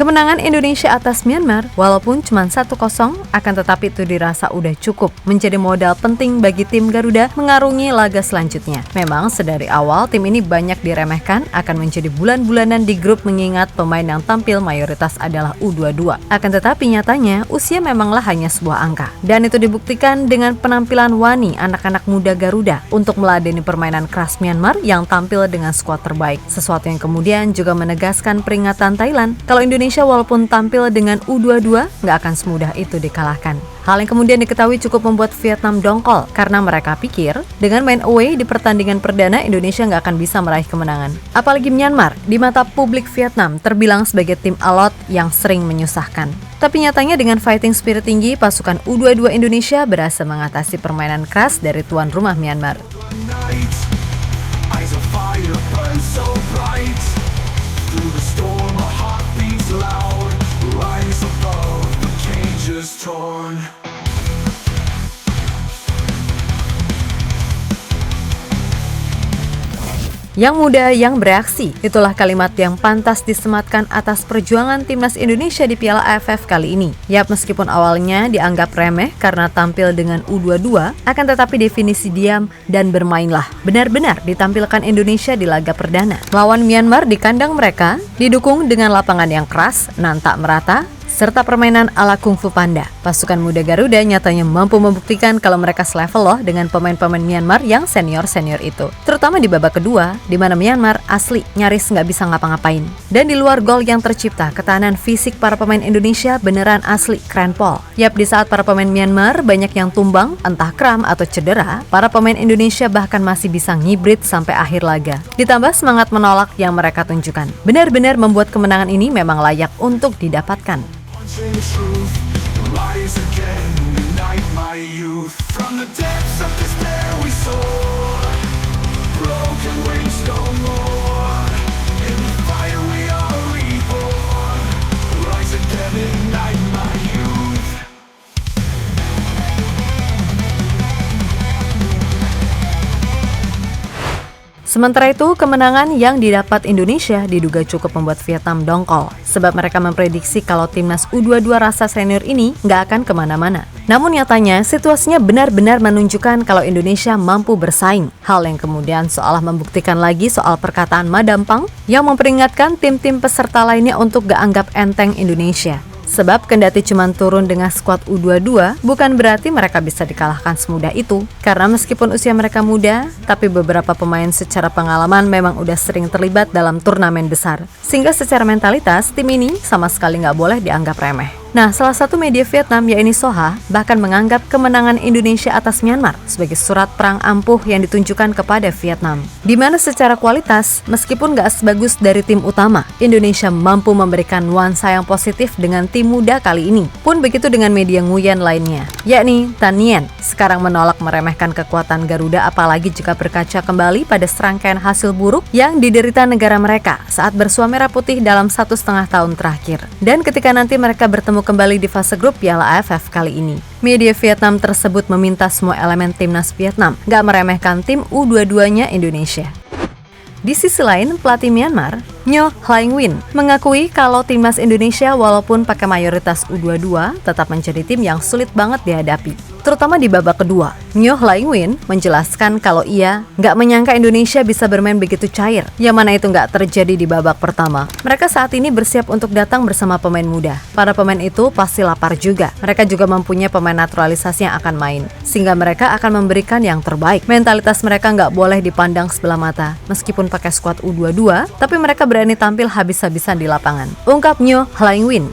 Kemenangan Indonesia atas Myanmar, walaupun cuma 1-0, akan tetapi itu dirasa udah cukup menjadi modal penting bagi tim Garuda mengarungi laga selanjutnya. Memang sedari awal tim ini banyak diremehkan akan menjadi bulan-bulanan di grup mengingat pemain yang tampil mayoritas adalah U22. Akan tetapi nyatanya usia memanglah hanya sebuah angka. Dan itu dibuktikan dengan penampilan wani anak-anak muda Garuda untuk meladeni permainan keras Myanmar yang tampil dengan skuad terbaik. Sesuatu yang kemudian juga menegaskan peringatan Thailand kalau Indonesia walaupun tampil dengan U22 nggak akan semudah itu dikalahkan. Hal yang kemudian diketahui cukup membuat Vietnam dongkol karena mereka pikir dengan main away di pertandingan perdana Indonesia nggak akan bisa meraih kemenangan. Apalagi Myanmar di mata publik Vietnam terbilang sebagai tim alot yang sering menyusahkan. Tapi nyatanya dengan fighting spirit tinggi, pasukan U22 Indonesia berhasil mengatasi permainan keras dari tuan rumah Myanmar. Yang muda yang bereaksi, itulah kalimat yang pantas disematkan atas perjuangan timnas Indonesia di Piala AFF kali ini. Yap, meskipun awalnya dianggap remeh karena tampil dengan U22, akan tetapi definisi diam dan bermainlah benar-benar ditampilkan Indonesia di laga perdana. Lawan Myanmar di kandang mereka, didukung dengan lapangan yang keras, nantak merata, serta permainan ala Kung Fu Panda. Pasukan muda Garuda nyatanya mampu membuktikan kalau mereka selevel loh dengan pemain-pemain Myanmar yang senior-senior itu. Terutama di babak kedua, di mana Myanmar asli nyaris nggak bisa ngapa-ngapain. Dan di luar gol yang tercipta, ketahanan fisik para pemain Indonesia beneran asli keren pol. Yap, di saat para pemain Myanmar banyak yang tumbang, entah kram atau cedera, para pemain Indonesia bahkan masih bisa ngibrit sampai akhir laga. Ditambah semangat menolak yang mereka tunjukkan. Benar-benar membuat kemenangan ini memang layak untuk didapatkan. The truth, rise again, unite my youth. From the depths of despair we soar, broken wings no more. In the fire we are reborn, rise again, ignite my youth. Sementara itu, kemenangan yang didapat Indonesia diduga cukup membuat Vietnam dongkol, sebab mereka memprediksi kalau timnas U22 rasa senior ini nggak akan kemana-mana. Namun nyatanya, situasinya benar-benar menunjukkan kalau Indonesia mampu bersaing. Hal yang kemudian seolah membuktikan lagi soal perkataan Madam Pang yang memperingatkan tim-tim peserta lainnya untuk gak anggap enteng Indonesia. Sebab kendati cuma turun dengan skuad U22, bukan berarti mereka bisa dikalahkan semudah itu. Karena meskipun usia mereka muda, tapi beberapa pemain secara pengalaman memang udah sering terlibat dalam turnamen besar. Sehingga secara mentalitas, tim ini sama sekali nggak boleh dianggap remeh. Nah, salah satu media Vietnam, yaitu Soha, bahkan menganggap kemenangan Indonesia atas Myanmar sebagai surat perang ampuh yang ditunjukkan kepada Vietnam. Di mana secara kualitas, meskipun gak sebagus dari tim utama, Indonesia mampu memberikan nuansa yang positif dengan tim muda kali ini. Pun begitu dengan media Nguyen lainnya, yakni Tan Nien, sekarang menolak meremehkan kekuatan Garuda apalagi jika berkaca kembali pada serangkaian hasil buruk yang diderita negara mereka saat bersua merah putih dalam 1,5 tahun terakhir. Dan ketika nanti mereka bertemu kembali di fase grup Piala AFF kali ini. Media Vietnam tersebut meminta semua elemen timnas Vietnam gak meremehkan tim U22-nya Indonesia. Di sisi lain, pelatih Myanmar, Nyo Hlaing Win, mengakui kalau timnas Indonesia walaupun pakai mayoritas U22 tetap menjadi tim yang sulit banget dihadapi. Terutama di babak kedua, Nyo Hlaing Win menjelaskan kalau ia nggak menyangka Indonesia bisa bermain begitu cair, yang mana itu nggak terjadi di babak pertama. Mereka saat ini bersiap untuk datang bersama pemain muda. Para pemain itu pasti lapar juga. Mereka juga mempunyai pemain naturalisasi yang akan main, sehingga mereka akan memberikan yang terbaik. Mentalitas mereka nggak boleh dipandang sebelah mata. Meskipun pakai skuad U22, tapi mereka berani tampil habis-habisan di lapangan. Ungkap Nyo Hlaing Win.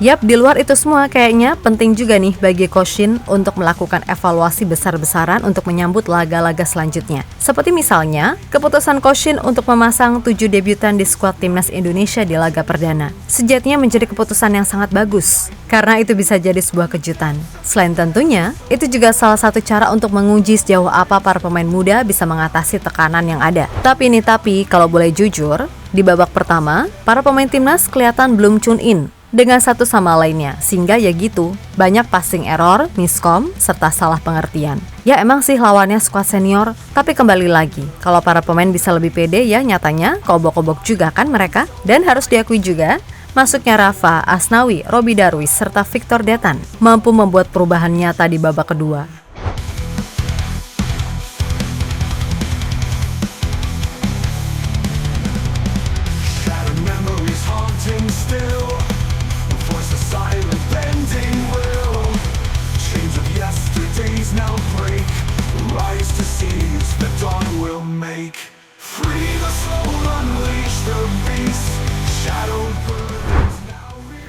Yap, di luar itu semua kayaknya penting juga nih bagi Coach Shin untuk melakukan evaluasi besar-besaran untuk menyambut laga-laga selanjutnya. Seperti misalnya, keputusan Coach Shin untuk memasang 7 debutan di skuad timnas Indonesia di laga perdana. Sejatinya menjadi keputusan yang sangat bagus, karena itu bisa jadi sebuah kejutan. Selain tentunya, itu juga salah satu cara untuk menguji sejauh apa para pemain muda bisa mengatasi tekanan yang ada. Tapi kalau boleh jujur, di babak pertama, para pemain timnas kelihatan belum tune in dengan satu sama lainnya, sehingga ya gitu, banyak passing error, miskom, serta salah pengertian. Ya emang sih lawannya skuad senior, tapi kembali lagi, kalau para pemain bisa lebih pede ya nyatanya, kobok-kobok juga kan mereka. Dan harus diakui juga, masuknya Rafa, Asnawi, Robi Darwis, serta Victor Detan mampu membuat perubahan nyata di babak kedua.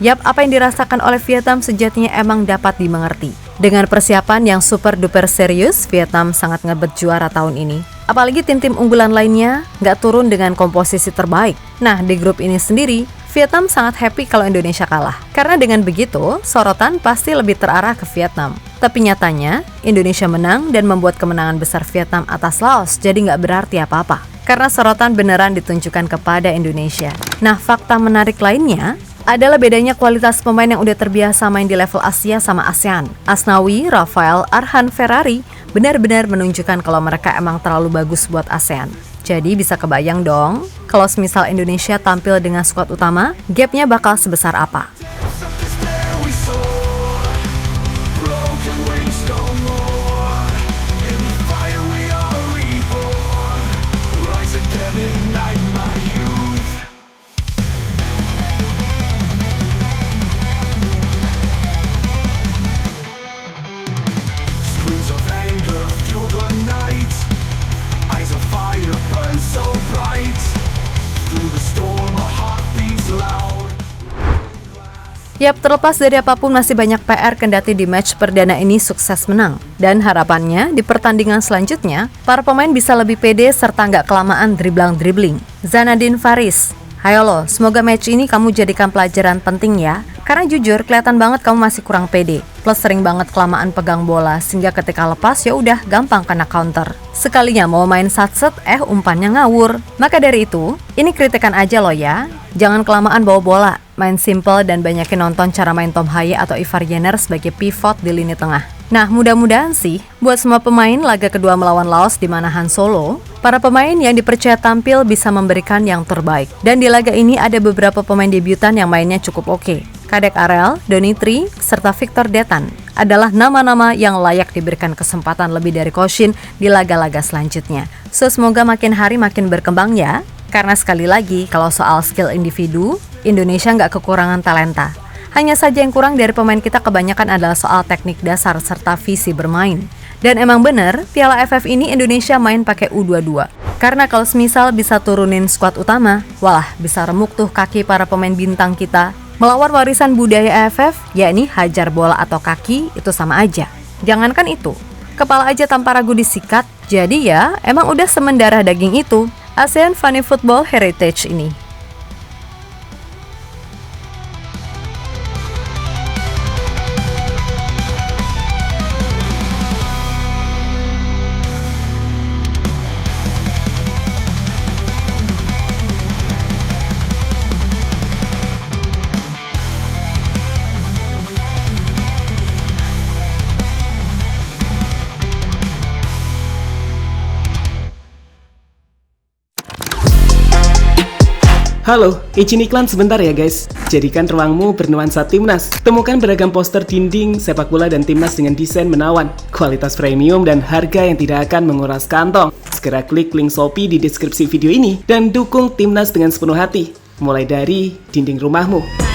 Yap, apa yang dirasakan oleh Vietnam sejatinya emang dapat dimengerti. Dengan persiapan yang super duper serius, Vietnam sangat ngebet juara tahun ini. Apalagi tim-tim unggulan lainnya nggak turun dengan komposisi terbaik. Nah, di grup ini sendiri, Vietnam sangat happy kalau Indonesia kalah. Karena dengan begitu, sorotan pasti lebih terarah ke Vietnam. Tapi nyatanya, Indonesia menang dan membuat kemenangan besar Vietnam atas Laos jadi nggak berarti apa-apa. Karena sorotan beneran ditunjukkan kepada Indonesia. Nah, fakta menarik lainnya adalah bedanya kualitas pemain yang udah terbiasa main di level Asia sama ASEAN. Asnawi, Rafael, Arhan, Ferrari benar-benar menunjukkan kalau mereka emang terlalu bagus buat ASEAN. Jadi bisa kebayang dong, kalau semisal Indonesia tampil dengan skuad utama, gapnya bakal sebesar apa. Yap, terlepas dari apapun masih banyak PR kendati di match perdana ini sukses menang. Dan harapannya di pertandingan selanjutnya, para pemain bisa lebih pede serta nggak kelamaan dribbling. Zanadin Faris, hayo lo, semoga match ini kamu jadikan pelajaran penting ya. Karena jujur kelihatan banget kamu masih kurang pede. Plus sering banget kelamaan pegang bola sehingga ketika lepas ya udah gampang kena counter. Sekalinya mau main satset, umpannya ngawur. Maka dari itu, ini kritikan aja lo ya. Jangan kelamaan bawa bola. Main simple dan banyakin nonton cara main Tom Haye atau Ivar Jenner sebagai pivot di lini tengah. Nah, mudah-mudahan sih buat semua pemain laga kedua melawan Laos di Manahan Solo, para pemain yang dipercaya tampil bisa memberikan yang terbaik. Dan di laga ini ada beberapa pemain debutan yang mainnya cukup oke. Kadek Arel, Donitri, serta Victor Detan adalah nama-nama yang layak diberikan kesempatan lebih dari Coach Shin di laga-laga selanjutnya. So, semoga makin hari makin berkembang ya. Karena sekali lagi, kalau soal skill individu, Indonesia nggak kekurangan talenta. Hanya saja yang kurang dari pemain kita kebanyakan adalah soal teknik dasar serta visi bermain. Dan emang bener, Piala AFF ini Indonesia main pakai U22. Karena kalau semisal bisa turunin skuad utama, walah bisa remuk tuh kaki para pemain bintang kita. Melawan warisan budaya AFF, yakni hajar bola atau kaki, itu sama aja. Jangankan itu, kepala aja tanpa ragu disikat. Jadi ya, emang udah semendarah daging itu, ASEAN Funny Football Heritage ini. Halo, izin iklan sebentar ya guys. Jadikan ruangmu bernuansa timnas. Temukan beragam poster dinding, sepak bola dan timnas dengan desain menawan, kualitas premium dan harga yang tidak akan menguras kantong. Segera klik link Shopee di deskripsi video ini dan dukung timnas dengan sepenuh hati. Mulai dari dinding rumahmu.